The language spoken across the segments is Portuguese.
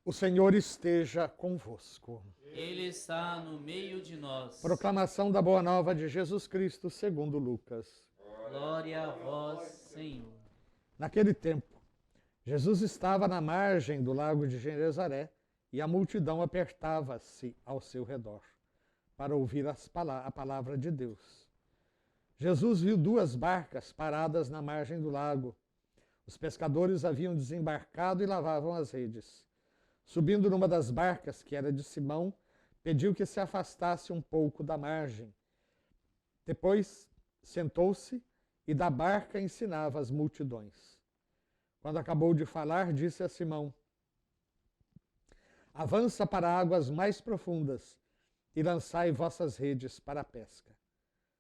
O Senhor esteja convosco. Ele está no meio de nós. Proclamação da Boa Nova de Jesus Cristo segundo Lucas. Glória a vós, Senhor. Naquele tempo, Jesus estava na margem do lago de Genezaré e a multidão apertava-se ao seu redor para ouvir a palavra de Deus. Jesus viu duas barcas paradas na margem do lago. Os pescadores haviam desembarcado e lavavam as redes. Subindo numa das barcas, que era de Simão, pediu que se afastasse um pouco da margem. Depois sentou-se e da barca ensinava as multidões. Quando acabou de falar, disse a Simão: avança para águas mais profundas e lançai vossas redes para a pesca.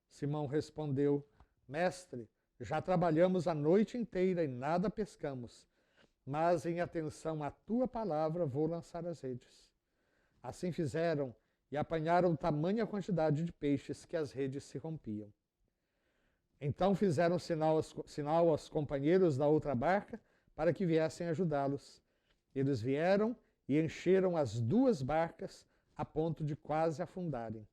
Simão respondeu: Mestre, já trabalhamos a noite inteira e nada pescamos, mas em atenção à tua palavra vou lançar as redes. Assim fizeram e apanharam tamanha quantidade de peixes que as redes se rompiam. Então fizeram sinal aos companheiros da outra barca para que viessem ajudá-los. Eles vieram e encheram as duas barcas a ponto de quase afundarem.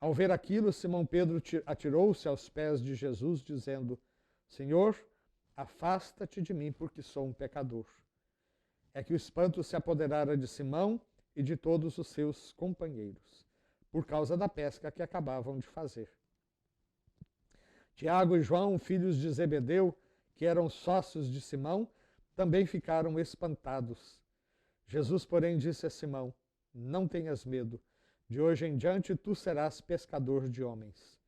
Ao ver aquilo, Simão Pedro atirou-se aos pés de Jesus, dizendo: Senhor, afasta-te de mim, porque sou um pecador. É que o espanto se apoderara de Simão e de todos os seus companheiros, por causa da pesca que acabavam de fazer. Tiago e João, filhos de Zebedeu, que eram sócios de Simão, também ficaram espantados. Jesus, porém, disse a Simão: não tenhas medo, de hoje em diante tu serás pescador de homens.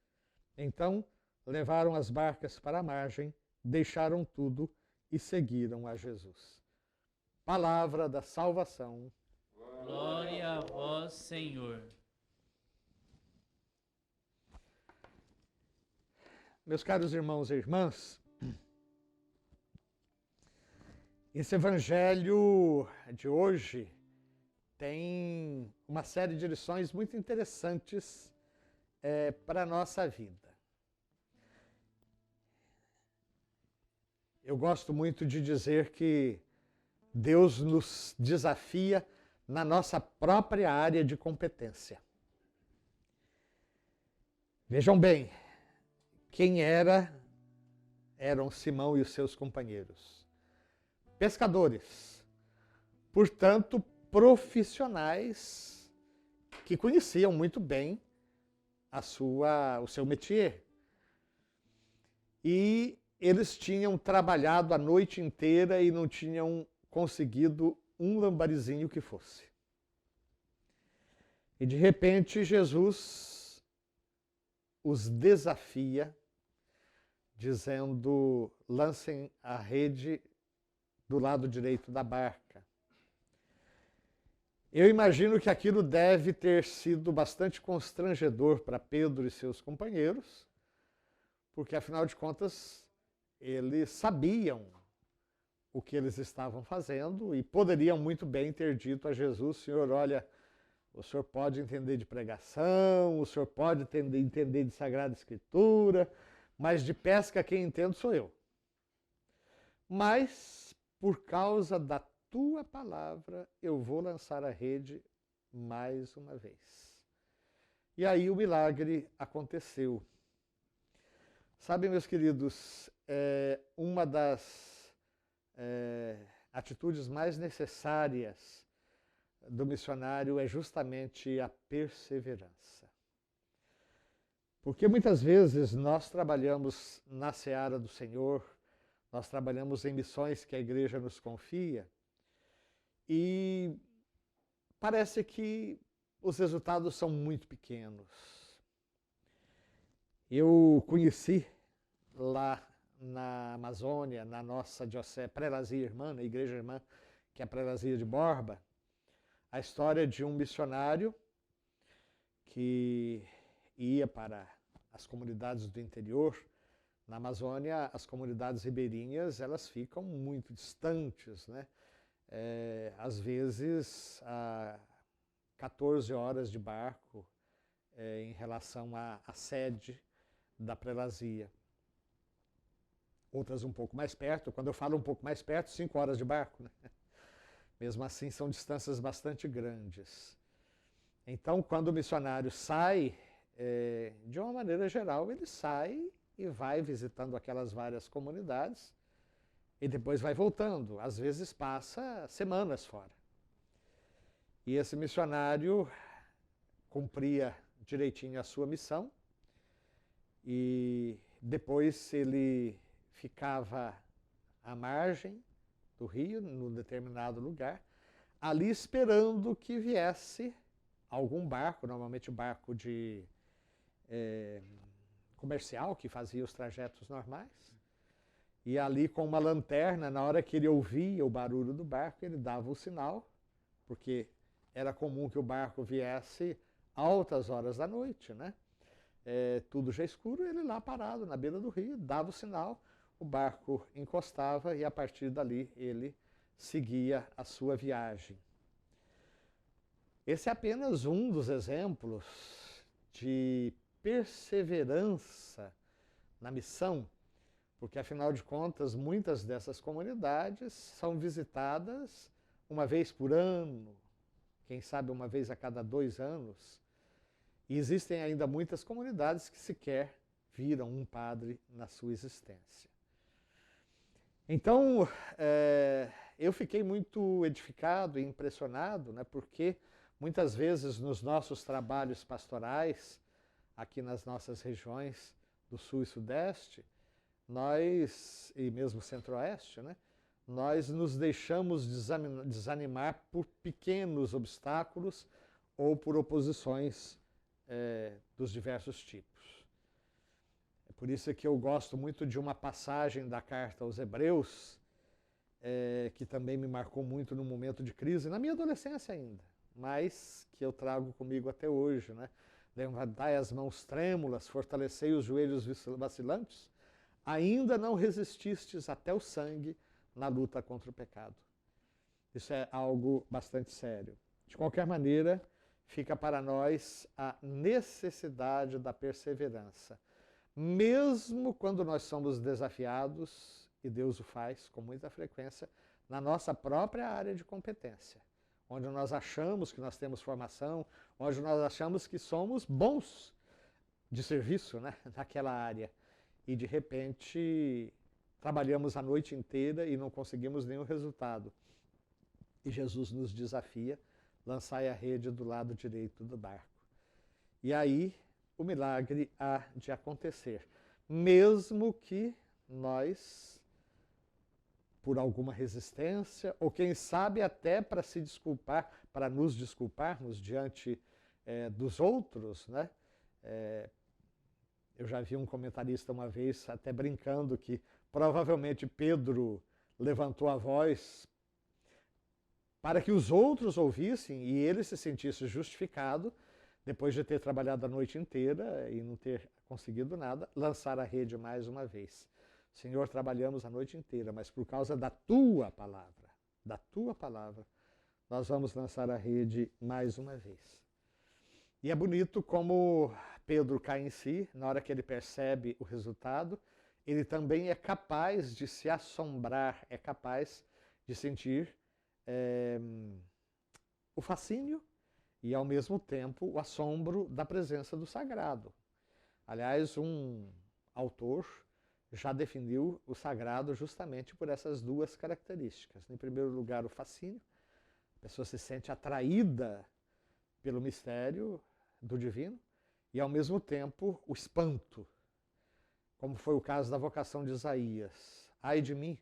Então levaram as barcas para a margem, deixaram tudo e seguiram a Jesus. Palavra da salvação. Glória a vós, Senhor. Meus caros irmãos e irmãs, esse evangelho de hoje tem uma série de lições muito interessantes para a nossa vida. Eu gosto muito de dizer que Deus nos desafia na nossa própria área de competência. Vejam bem, quem eram Simão e os seus companheiros? Pescadores, portanto, profissionais que conheciam muito bem o seu métier. E eles tinham trabalhado a noite inteira e não tinham conseguido um lambarizinho que fosse. E de repente Jesus os desafia, dizendo: lancem a rede do lado direito da barca. Eu imagino que aquilo deve ter sido bastante constrangedor para Pedro e seus companheiros, porque afinal de contas eles sabiam o que eles estavam fazendo e poderiam muito bem ter dito a Jesus: Senhor, olha, o senhor pode entender de pregação, o senhor pode entender de Sagrada Escritura, mas de pesca quem entende sou eu. Mas, por causa da tua palavra, eu vou lançar a rede mais uma vez. E aí o milagre aconteceu. Sabe, meus queridos, uma das atitudes mais necessárias do missionário é justamente a perseverança. Porque muitas vezes nós trabalhamos na seara do Senhor, nós trabalhamos em missões que a igreja nos confia e parece que os resultados são muito pequenos. Eu conheci lá na Amazônia, na nossa diocese, prelazia irmã, na igreja irmã, que é a prelazia de Borba, a história de um missionário que ia para as comunidades do interior. Na Amazônia, as comunidades ribeirinhas, elas ficam muito distantes, né? Às vezes, a 14 horas de barco em relação à sede da prelazia. Outras um pouco mais perto. Quando eu falo um pouco mais perto, 5 horas de barco, né? Mesmo assim, são distâncias bastante grandes. Então, quando o missionário sai, de uma maneira geral, ele sai e vai visitando aquelas várias comunidades e depois vai voltando. Às vezes passa semanas fora. E esse missionário cumpria direitinho a sua missão e depois ele ficava à margem do rio, num determinado lugar, ali esperando que viesse algum barco, normalmente barco de comercial, que fazia os trajetos normais. E ali com uma lanterna, na hora que ele ouvia o barulho do barco, ele dava o sinal, porque era comum que o barco viesse altas horas da noite, né? Tudo já escuro, ele lá parado na beira do rio, dava o sinal, o barco encostava e a partir dali ele seguia a sua viagem. Esse é apenas um dos exemplos de perseverança na missão, porque afinal de contas muitas dessas comunidades são visitadas uma vez por ano, quem sabe uma vez a cada 2 anos, e existem ainda muitas comunidades que sequer viram um padre na sua existência. Então, eu fiquei muito edificado e impressionado, né, porque muitas vezes nos nossos trabalhos pastorais, aqui nas nossas regiões do Sul e Sudeste, nós, e mesmo Centro-Oeste, né, nós nos deixamos desanimar por pequenos obstáculos ou por oposições dos diversos tipos. É por isso que eu gosto muito de uma passagem da carta aos Hebreus, que também me marcou muito no momento de crise, na minha adolescência ainda, mas que eu trago comigo até hoje, né? Levantai as mãos trêmulas, fortalecei os joelhos vacilantes, ainda não resististes até o sangue na luta contra o pecado. Isso é algo bastante sério. De qualquer maneira, fica para nós a necessidade da perseverança. Mesmo quando nós somos desafiados, e Deus o faz com muita frequência, na nossa própria área de competência, onde nós achamos que nós temos formação, onde nós achamos que somos bons de serviço, né, naquela área. E de repente trabalhamos a noite inteira e não conseguimos nenhum resultado. E Jesus nos desafia, lançai a rede do lado direito do barco. E aí o milagre há de acontecer, mesmo que nós, por alguma resistência, ou quem sabe até para se desculpar, para nos desculparmos diante dos outros, né? Eu já vi um comentarista uma vez até brincando que provavelmente Pedro levantou a voz para que os outros ouvissem e ele se sentisse justificado, depois de ter trabalhado a noite inteira e não ter conseguido nada, lançar a rede mais uma vez. Senhor, trabalhamos a noite inteira, mas por causa da tua palavra, nós vamos lançar a rede mais uma vez. E é bonito como Pedro cai em si, na hora que ele percebe o resultado, ele também é capaz de se assombrar, é capaz de sentir o fascínio e, ao mesmo tempo, o assombro da presença do sagrado. Aliás, um autor já definiu o sagrado justamente por essas duas características. Em primeiro lugar, o fascínio. A pessoa se sente atraída pelo mistério do divino e, ao mesmo tempo, o espanto, como foi o caso da vocação de Isaías. Ai de mim,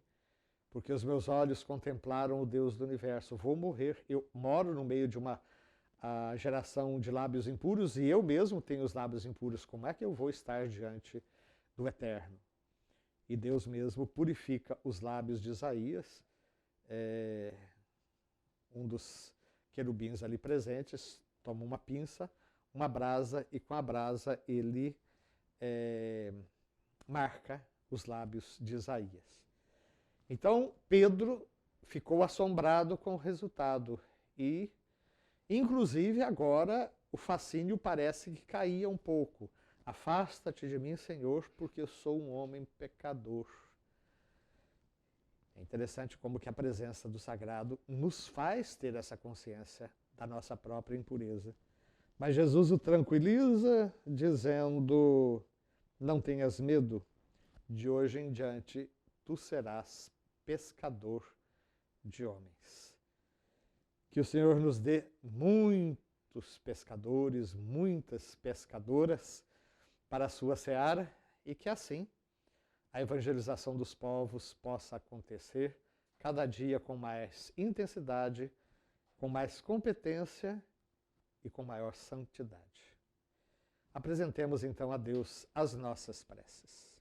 porque os meus olhos contemplaram o Deus do universo. Vou morrer. Eu moro no meio de uma geração de lábios impuros e eu mesmo tenho os lábios impuros. Como é que eu vou estar diante do Eterno? E Deus mesmo purifica os lábios de Isaías. Um dos querubins ali presentes toma uma pinça, uma brasa, e com a brasa ele marca os lábios de Isaías. Então, Pedro ficou assombrado com o resultado e, inclusive, agora o fascínio parece que caía um pouco. Afasta-te de mim, Senhor, porque eu sou um homem pecador. É interessante como que a presença do sagrado nos faz ter essa consciência da nossa própria impureza. Mas Jesus o tranquiliza, dizendo: não tenhas medo, de hoje em diante tu serás pescador de homens. Que o Senhor nos dê muitos pescadores, muitas pescadoras para a sua seara e que assim a evangelização dos povos possa acontecer cada dia com mais intensidade, com mais competência e com maior santidade. Apresentemos então a Deus as nossas preces.